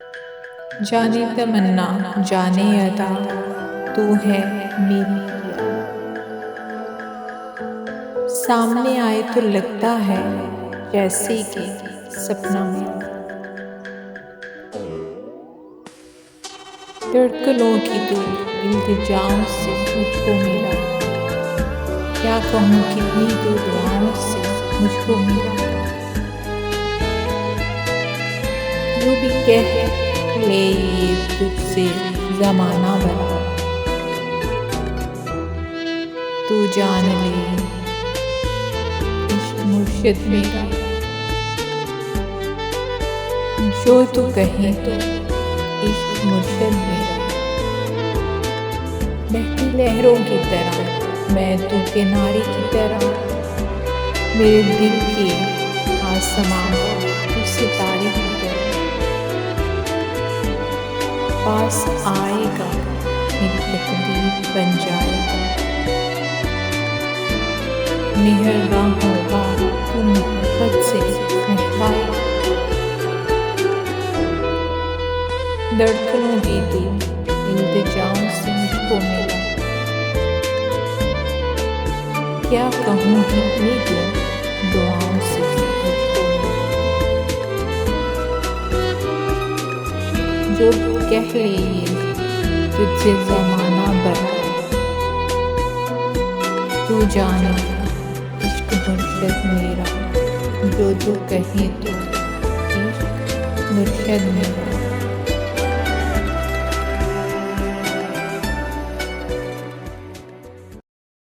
जाने तमन्ना जाने अता तू है मेरी पिया। सामने आए तो लगता है जैसे कि सपना मेरा। धड़कनों की तू इल्तिजाम से मुझको मिला। क्या कहूँ कितनी तो दुआओं से मुझको मिला। जो भी कह ले ये तुझसे ज़माना बना। तू जान ले इश्क मुर्शिद मेरा। जो तू कहे तो इश्क मुर्शिद मेरा। बहती लहरों की तरह मैं तू किनारे की तरह। मेरे दिल के आसमान तू सितारे की तरह। पास आएगा मेरी तकदीर बन जाएगा। मेहरबान होगा तू मोहब्बत से महकाएगा। धड़कनों की तू इल्तिजाम से मुझको मिला। क्या कहूँ कितनी तू दुआओं से मुझको मिला। जो कह ले ये तुझसे ज़माना बना। तू जाने इश्क मुर्शिद मेरा। जो तू कहे तो इश्क मुर्शिद मेरा।